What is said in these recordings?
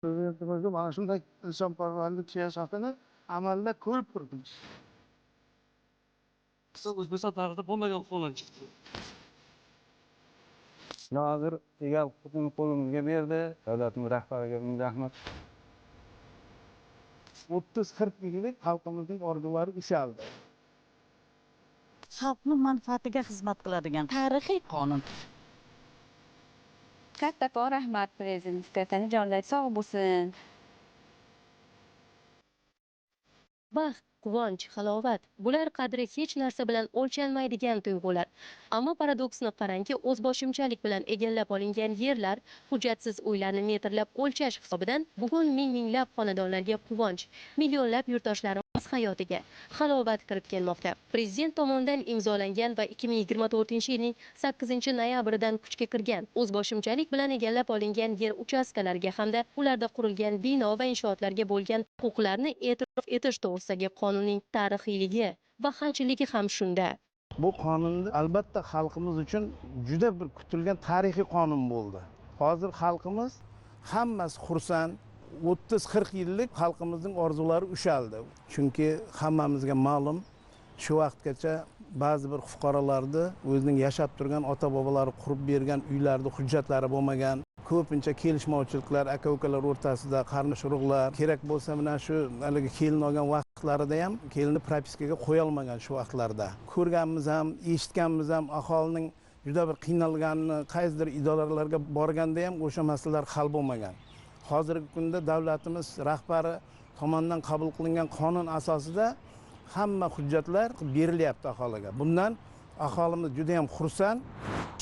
Prezidentimizga mana shunday insonparvarlik siyosatini amalda ko'rib turibmiz. O'zbekiston tarixida bo'lmagan qonun chiqdi. Hozir egal huquqni qo'limizga berdi. Davlatimiz rahbariga ming rahmat. 30-40 yillik xalqimizning orzulari ushaldi. Xalqning manfaatiga xizmat qiladigan tarixiy qonun. Kattakon rahmat prezidentga, tanajonlar sog' bo'lsin. Baxt, quvonch, halovat bular qadri hech narsa bilan o'lchanmaydigan tuyg'ular. Ammo paradoksni qarangki, o'zboshimchalik bilan egallab olingan yerlar hujjatsiz uylarni metrlab o'lchash hisobidan bugun minglab xonadonlarga quvonch, millionlab yurtdoshlarimiz hayotiga halovat kirib kelmoqda. Prezident tomonidan imzolangan va 2024-yilning 8-noyabridan kuchga kirgan o'zboshimchalik bilan egallab olingan yer uchastkalariga hamda ularda qurilgan bino va inshootlarga bo'lgan huquqlarni e'tirof etish to'g'risidagi qonunning tarixiyligi va xalchiligi ham shunda. Bu qonun albatta xalqimiz uchun juda bir kutilgan tarixiy qonun bo'ldi. Hozir xalqimiz hammasi xursand. 30-40 yillik xalqimizning orzulari ushaldi. Chunki hammamizga ma'lum, shu vaqtgacha ba'zi bir fuqarolarni o'zining yashab turgan ota-bobolari qurib bergan uylarda hujjatlari bo'lmagan, ko'pincha kelishmovchiliklar aka-ukalar o'rtasida, qarindoshlari kerak bo'lsa mana shu haligi kelin olgan vaqtlarida ham kelinni propiskaga qo'ya olmagan shu vaqtlarda. Ko'rganmiz ham, eshitganmiz ham aholining juda bir qiynalganini, qaysidir idoralarga borganda ham o'sha masalalar hal bo'lmagan. Hozirgi kunda davlatimiz rahbari tomonidan qabul qilingan qonun asosida hamma hujjatlar berilyapti aholiga. Bundan aholimiz juda ham xursand.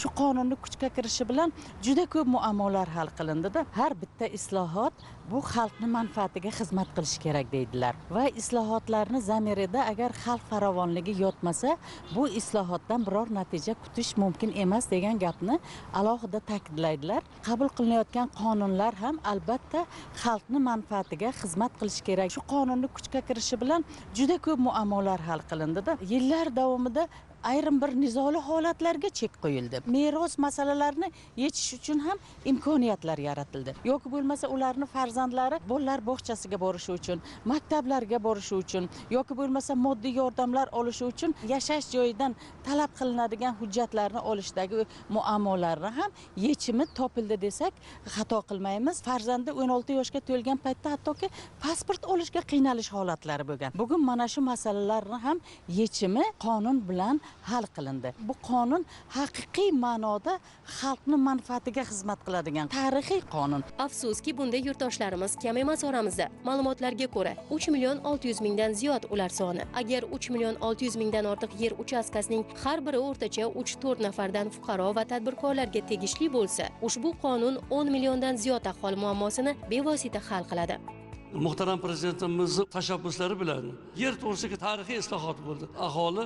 Shu qonunning kuchga kirishi bilan juda ko'p muammolar hal qilindi-da. Har bitta islohot bu xalqning manfaatiga xizmat qilishi kerak deydilar. Va islohotlarni zamirida agar xalq farovonligi yotmasa, bu islohotdan biror natija kutish mumkin emas degan gapni alohida ta'kidlaydilar. Qabul qilinayotgan qonunlar ham albatta xalqning manfaatiga xizmat qilishi kerak. Shu qonunning kuchga kirishi bilan juda ko'p muammolar hal qilindi-da. Yillar davomida ayrim bir nizoli holatlarga chek qo'yildi. Meros masalalarini yechish uchun ham imkoniyatlar yaratildi. Yoki bo'lmasa ularning farzandlari bolalar bog'chasiga borishi uchun, maktablarga borishi uchun, yoki bo'lmasa moddiy yordamlar olishi uchun yashash joyidan talab qilinadigan hujjatlarni olishdagi muammolarni ham yechimi topildi desak, xato qilmaymiz. Farzandi 16 yoshga to'lgan paytda hattoki pasport olishga qiynalish holatlari bo'lgan. Bugun mana shu masalalarni ham yechimi qonun bilan hal qilindi. Bu qonun haqiqiy ma'noda xalqning manfaatiga xizmat qiladigan tarixiy qonun. Afsuski, bunda yurtdoshlarimiz kam emas oramizda. Ma'lumotlarga ko'ra, 3.600.000 dan ziyod ular soni. Agar 3.600.000 dan ortiq yer uchastkasining har biri o'rtacha 3-4 nafardan fuqaro va tadbirkorlarga tegishli bo'lsa, ushbu qonun 10 milliondan ziyod aholi muammosini bevosita hal qiladi. Muhtaram prezidentimizning tashabbuslari bilan yer to'g'risidagi tarixiy islohot bo'ldi. Aholi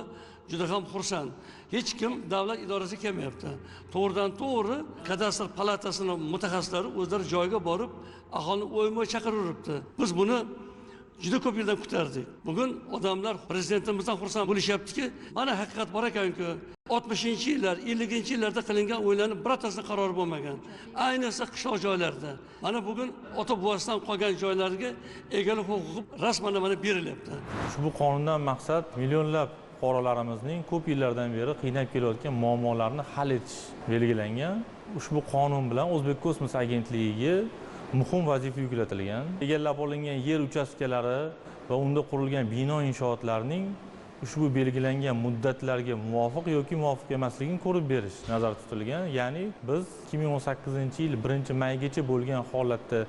juda ham xursand. Hech kim davlat idorasiga kelmayapti. To'g'ridan-to'g'ri kadastr palatasining mutaxassislari o'zlari joyga borib, aholini o'ymoq chaqiryapti. Biz buni juda ko'p yildan kutardik. Bugun odamlar prezidentimizdan xursand bo'lishyaptiki, mana haqiqat bor ekan-ku. 60-yillar, 50-yillarda qilingan o'ylarning birortasida qaror bo'lmagan. Ayniqsa qishloq joylarda. Mana bugun ota buvasidan qolgan joylarga egalik huquqi rasman mana berilyapti. Ushbu qonundan maqsad millionlab fuqarolarimizning ko'p yillardan beri qiynab kelayotgan muammolarni hal etish belgilangan. Ushbu qonun bilan O'zbek kosmos agentligiga muhim vazifa yuklatilgan. Egallab olingan yer uchastkalari va unda qurilgan bino inshootlarining ushbu belgilangan muddatlarga muvofiq yoki muvofiq emasligini ko'rib berish nazarda tutilgan. Ya'ni biz 2018-yil 1-maygacha bo'lgan holatda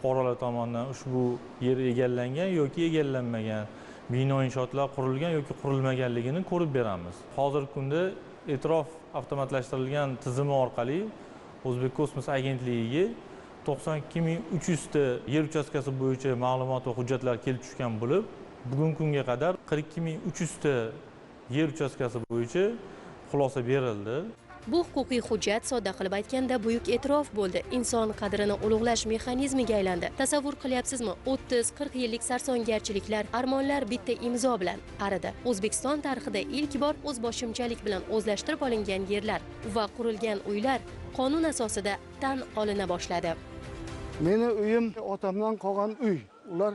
fuqarolar tomonidan ushbu yer egallangan yoki egallanmagan, bino inshootlar qurilgan yoki qurilmaganligini ko'rib beramiz. Hozirgi kunda e'tirof avtomatlashtirilgan tizimi orqali O'zbek kosmos agentligiga 92.300 ta yer uchastkasi bo'yicha ma'lumot va hujjatlar kelib tushgan bo'lib, bugungi kunga qadar 42.300 ta yer uchastkasi bo'yicha xulosa berildi. Bu huquqiy hujjat, sodda qilib aytganda, buyuk e'tirof bo'ldi. Inson qadrini ulug'lash mexanizmiga aylandi. Tasavvur qilyapsizmi? 30-40 yillik sarsongarchiliklar, armonlar bitta imzo bilan aridi. O'zbekiston tarixida ilk bor o'zboshimchalik bilan o'zlashtirib olingan yerlar va qurilgan uylar qonun asosida tan olina boshladi. Meni uyim otamdan qolgan uy. Ular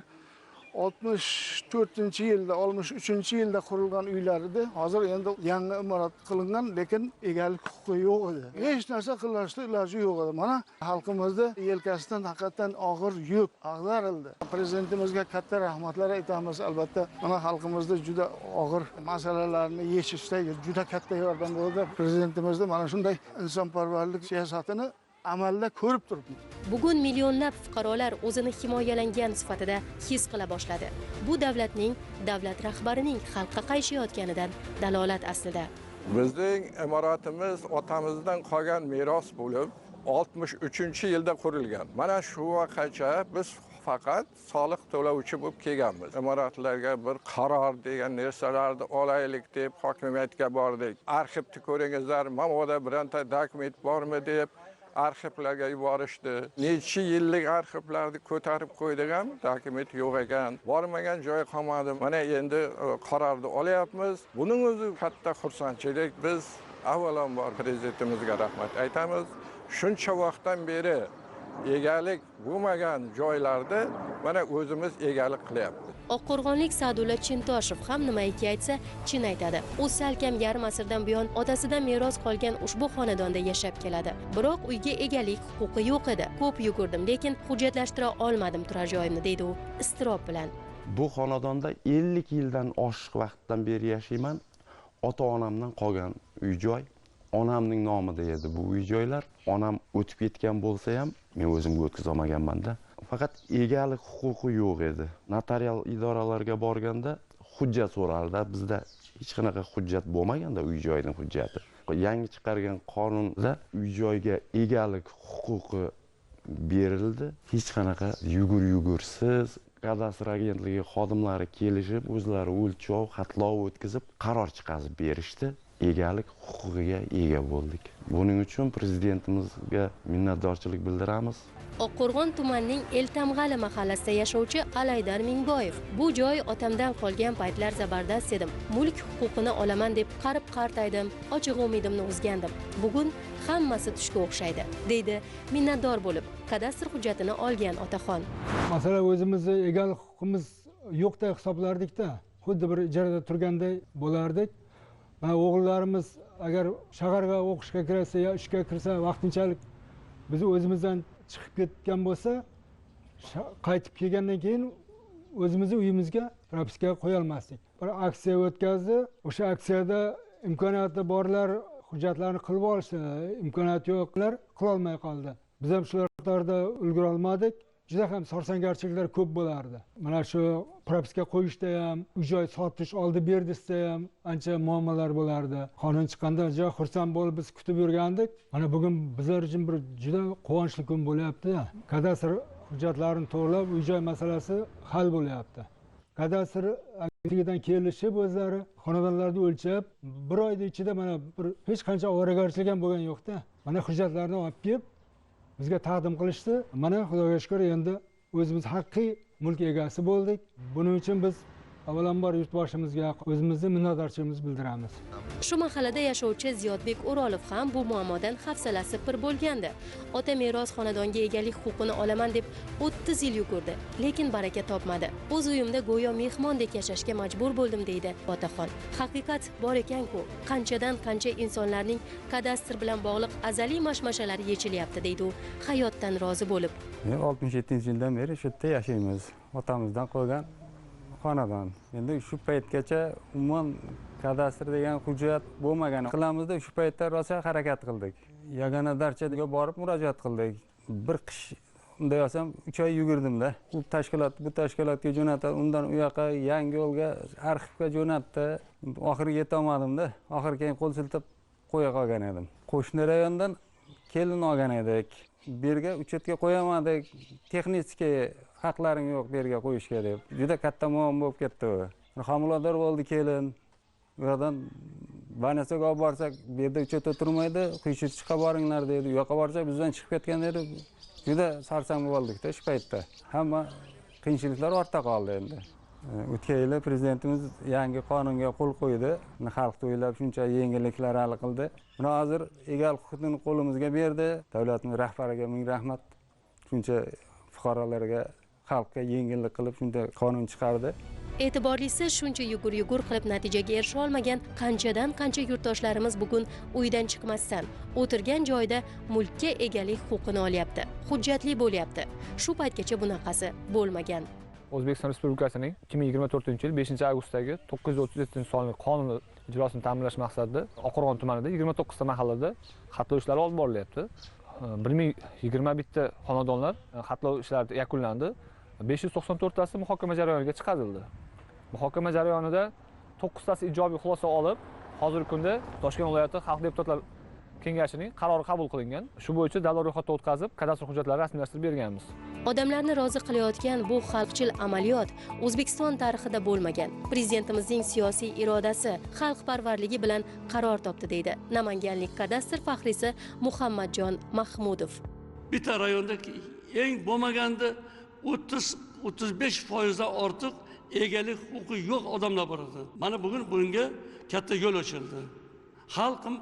64-yilda, 63-yilda qurilgan uylar edi. Hozir endi yangi imorat qilingan, lekin egalik huquqi yo'q edi. Hech narsa qilishga iloji yo'q edi. Mana xalqimizda yelkasidan haqiqatan og'ir yuk ag'darildi. Prezidentimizga katta rahmatlar aytamiz. Albatta, mana xalqimizda juda og'ir masalalarni yechishda juda katta yordam bo'ldi. Prezidentimizda mana shunday insonparvarlik siyosatini amalda ko'rib turibmiz. Bugun millionlab fuqarolar o'zini himoyalangan sifatida his qila boshladi. Bu davlat rahbarining xalqqa qayshayotganidan dalolat aslida. Bizning imoratimiz otamizdan qolgan meros bo'lib, 63-yilda qurilgan. Mana shu vaqtgacha biz faqat soliq to'lovchi bo'lib kelganmiz. Imoratlarga bir qaror degan narsalarni olaylik deb hokimiyatga bordik. Arxivni ko'ringizlar, mamoda bironta dokument bormi deb arxivlarga yuborishdi. Necha yillik arxivlarni ko'tarib qo'ydik ham, dokument yo'q ekan. Bormagan joy qolmadi. Mana endi qarorni olyapmiz. Buning o'zi katta xursandchilik. Biz avvalambor prezidentimizga rahmat aytamiz. Shuncha vaqtdan beri egalik bo'lmagan joylarda mana o'zimiz egalik qilyapmiz. Oqqo'rg'onlik Sa'dulla Chintoshev ham nimaiki aytsa, chin aytadi. U salkam yarim asrdan buyon otasidan meros qolgan ushbu xonadonda yashab keladi. Biroq uyga egalik huquqi yo'q edi. Ko'p yugurdim, lekin hujjatlashtira olmadim turar joyimni, deydi u iztirob bilan. Bu xonadonda 50 yildan oshiq vaqtdan beri yashayman. Ota-onamdan qolgan uy-joy, onamning nomida edi bu uy-joylar. Onam o'tib ketgan bo'lsa ham, men o'zimga o'tkiza olmaganman-da. Faqat egalik huquqi yo'q edi. Notarial idoralarga borganda hujjat so'raldi. Bizda hech qanaqa hujjat bo'lmaganda uy-joyning hujjati. Yangi chiqargan qonunda uy-joyga egalik huquqi berildi. Hech qanaqa yugur-yugursiz kadastr agentligi xodimlari kelishib, o'zlari o'lchov, xatlov o'tkazib, qaror chiqarib berishdi. Egalik huquqiga ega bo'ldik. Buning uchun prezidentimizga minnatdorchilik bildiramiz. Oqqo'rg'on tumanining Eltamg'ali mahallasida yashovchi Alaydar Mingboyev. Bu joy otamdan qolgan paytlar zabardast edim. Mulk huquqini olaman deb qarib qartaydim, ochiq umidimni uzgandim. Bugun hammasi tushga o'xshaydi, deydi minnatdor bo'lib kadastr hujjatini olgan otaxon. Masalan, o'zimizni egalik huquqimiz yo'qdek hisoblardik-da. Xuddi bir ijarada turganday bo'lardik. Va o'g'illarimiz agar shaharga o'qishga kirsa yo ishga kirsa vaqtinchalik biz o'zimizdan chiqib ketgan bo'lsa, qaytib kelgandan keyin o'zimizni uyimizga propiska qo'ya olmasdik. Bir aksiya o'tkazdi. O'sha aksiyada imkoniyati borlar hujjatlarni qilib olishdi, imkoniyati yo'qlar qila olmay qoldi. Biz ham shular qatorida ulgura olmadik. Juda ham sarsangarchiliklar ko'p bo'lardi. Mana shu propiska qo'yishda ham, uy-joy sotish oldi berdisda ham ancha muammolar bo'lardi. Qonun chiqqanda juda xursand bo'lib biz kutib yurgandik. Mana bugun bizlar uchun bir juda quvonchli kun bo'lyapti. Kadastr hujjatlarini to'g'rilab, uy-joy masalasi hal bo'lyapti. Kadastr agentligidan kelishib o'zlari xonadonlarni o'lchab, bir oyda ichida mana bir hech qancha ovoragarchilik ham bo'lgan yo'q-da. Mana hujjatlarni olib kelib bizga taqdim qilishdi. Mana Xudoga shukr, endi o'zimiz haqiqiy mulk egasi bo'ldik. Buning uchun biz avvalambor yurtboshimizga o'zimizni minnatdorchiligimizni bildiramiz. Shu mahallada yashovchi Ziyodbek O'rolov ham bu muammodan hafsalasi pir bo'lgandi. Ota meros xonadonga egalik huquqini olaman deb 30 yil yugurdi, lekin baraka topmadi. O'z uyimda go'yo mehmondek yashashga majbur bo'ldim, deydi otaxon. Haqiqat bor ekan-ku, qanchadan qancha insonlarning kadastr bilan bog'liq azaliy mashmashalari yechilyapti, deydi u hayotdan rozi bo'lib. 67-yildan beri shu yerda yashaymiz. Otamizdan qolgan xonadon. Endi shu paytgacha umuman kadastr degan hujjat bo'lmagan. Qilamizda shu paytda rosa harakat qildik. Yagona darchaga borib murojaat qildik. Bir qish unda yasam 3 oy yugurdimda. Bu tashkilotga jo'natdi, undan u yoqqa Yangi yo'lga arxivga jo'natdi. Oxiriga yeta olmadimda. Oxir keyin qo'l siltab qo'ya qolgan edim. Qo'shni rayondan kelin olgan edik. Berga uchetga qo'yamadik. Texnik haqlaring yo'q berga qo'yishga deb. Juda katta muammo bo'lib ketdi u. Homilador bo'ldi kelin. Bu yerdan Vanasaga olib borsak, bu yerda uchetda turmaydi, quyishib chiqa boringlar dedi. U yoqqa borsak, bizdan chiqib ketgan edi. Juda sarsang bo'ldik-da shu paytda. Hamma qiyinchiliklar ortda qoldi endi. O'tgan yili prezidentimiz yangi qonunga qo'l qo'ydi. Xalq to'ylab shuncha yengilliklar hal qildi. Buni hozir egalik huquqini qo'limizga berdi. Davlatning rahbariga ming rahmat. Shuncha fuqarolarga, xalqqa yengillik qilib shunday qonun chiqardi. E'tiborlisi shuncha yugur qilib natijaga erisha olmagan qancha yurtdoshlarimiz bugun uydan chiqmasdan o'tirgan joyda mulkka egalik huquqini olyapti. Hujjatli bo'lyapti. Shu paytgacha bunaqasi bo'lmagan. O'zbekiston Respublikasining 2024-yil 5-avgustdagi 937-sonli qonuni ijrosini ta'minlash maqsadida Oqqo'rg'on tumanida 29 ta mahallada xatlov ishlari olib borilyapti. 1021 ta xonadonlar xatlov ishlari yakunlandi. 594 tasi muhokama jarayoniga chiqarildi. Muhokama jarayonida 9 tasi ijobiy xulosa olib, hozirgi kunda Toshkent viloyati xalq deputatlar kengashining qarori qabul qilingan. Shu bo'yicha davlat ro'yxatdan o'tkazib, kadastr hujjatlarini rasmiylashtirib berganmiz. Odamlarni rozi qilayotgan bu xalqchil amaliyot O'zbekiston tarixida bo'lmagan. Prezidentimizning siyosiy irodasi, xalqparvarligi bilan qaror topdi deydi namanganlik kadastr faxriysi Muhammadjon Mahmudov. Bitta rayonda eng bo'lmaganda 30-35% ortiq egalik huquqi yo'q odamlar bor edi. Mana bugun bunga katta yo'l ochildi. Xalqim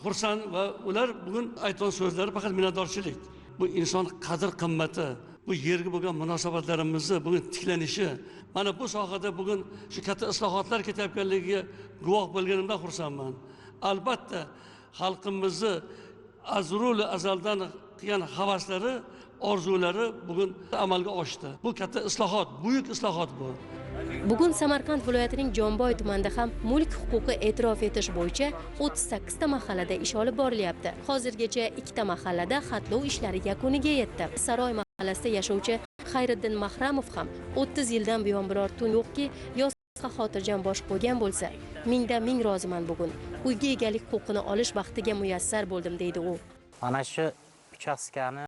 xursand va ular bugun aytgan so'zlari faqat minnatdorchilik. Bu inson qadr qimmati, bu yerga bo'lgan munosabatlarimizni bugun tiklanishi, mana bu sohada bugun shu katta islohotlar ketayotganligiga guvoh bo'lganimdan xursandman. Albatta xalqimizni azaldan qilgan havaslari, orzulari bugun amalga oshdi. Bu katta islohot, buyuk islohot bu. Bugun Samarqand viloyatining Jomboy tumanida ham mulk huquqi e'tirof etish bo'yicha 38 ta mahallada ish olib borilyapti. Hozirgacha 2 ta mahallada xatlov ishlari yakuniga yetdi. Saroy mahallasida yashovchi Xayriddin Mahramov ham 30 yildan buyon biror tun yo'qki, yozga xotirjam bosh qo'ygan bo'lsa, mingdan ming roziman bugun. Uyga egalik huquqini olish baxtiga muyassar bo'ldim deydi u. Mana shu uchastkani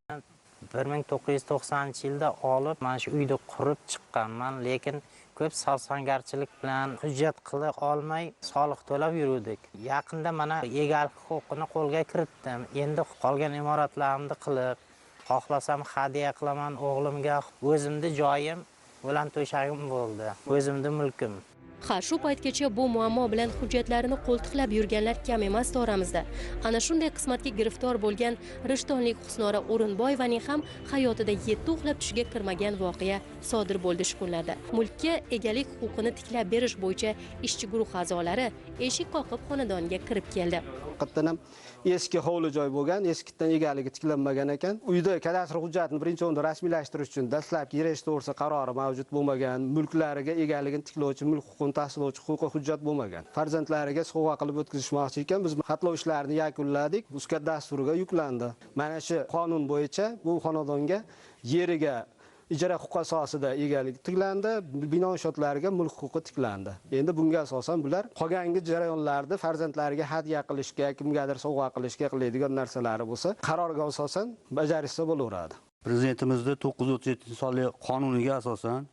1990-yilda olib, mana shu uyda qurib chiqqanman, lekin ko'p savsangarchilik bilan hujjat qila olmay soliq to'lab yurdik. Yaqinda mana egalik huquqini qo'lga kiritdim. Endi qolgan imoratlarimni qilib, xohlasam hadya qilaman o'g'limga. O'zimning joyim, o'lan to'shagim bo'ldi. O'zimning mulkim. Ha, shu paytgacha bu muammo bilan hujjatlarini qo'ltiqlab yurganlar kam emas toramizda. Ana shunday qismatga giriftor bo'lgan Rishtonlik Husnora O'rinboyevaning ham hayotida 7 uxlab tushiga kirmagan voqea sodir bo'ldi shu kunlarda. Mulkka egalik huquqini tiklab berish bo'yicha ishchi guruh a'zolari eshik qoqib xonadonga kirib keldi. Haqiqatan ham eski hovli joy bo'lgan, eskidan egaligi tiklanmagan ekan. Uyda kadastr hujjatini birinchi o'rinda rasmiylashtirish uchun dastlabki yer to'g'risida qarori mavjud bo'lmagan, mulklariga egaligini tiklovchi, mulk huquqini tasdiqlovchi huquqiy hujjat bo'lmagan. Farzandlariga sovg'a qilib o'tkazishmoqchi ekan. Biz xatlov ishlarini yakunladik, uzkat dasturiga yuklandi. Mana shu qonun bo'yicha bu xonadonga yeriga ijara huquqi asosida egalik tiklandi, bino inshotlariga mulk huquqi tiklandi. Endi bunga asosan bular qolgangi jarayonlarda farzandlariga hadya qilishga, kimgadir sovg'a qilishga qiladigan narsalari bo'lsa, qarorga asosan bajarishsa bo'laveradi. Prezidentimizning 937-sonli qonuniga asosan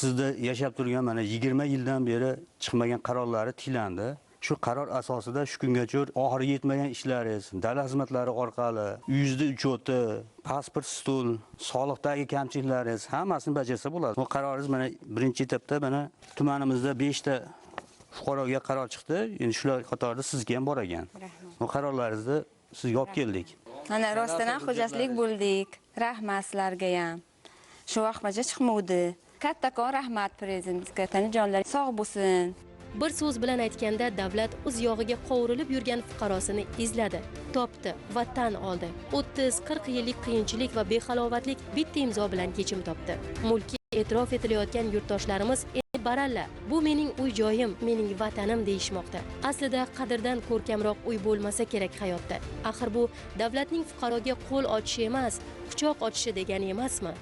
sizda yashab turgan mana 20 yildan beri chiqmagan qarorlari tiklandi. Shu qaror asosida shu kungacha oxiriga yetmagan ishlaringiz, davlat xizmatlari orqali uyingizda uchoti, pasport stul, soliqdagi kamchiliklaringiz hammasini bajarsa bo'ladi. Bu qaroringiz mana birinchi etapda mana tumanimizda 5 ta fuqaroga qaror chiqdi. Endi shular qatorida sizga ham bor ekan. Bu qarorlaringizni sizga olib keldik. Mana rostdan hujjatlik bo'ldik. Rahmat sizlarga ham. Shu vaqtgacha chiqmovdi. Kattakon rahmat prezidentimizga, tanijonlar sog' bo'lsin. Bir so'z bilan aytganda davlat o'z yog'iga qovurilib yurgan fuqarosini izladi, topdi va tan oldi. 30-40 yillik qiyinchilik va behalovatlik bitta imzo bilan yechim topdi. Mulkka e'tirof etilayotgan yurtdoshlarimiz endi baralla, bu mening uy joyim, mening vatanim deyishmoqda. Aslida qadrdan ko'rkamroq uy bo'lmasa kerak hayotda. Axir bu davlatning fuqaroga qo'l ochishi emas, quchoq ochishi degani emasmi?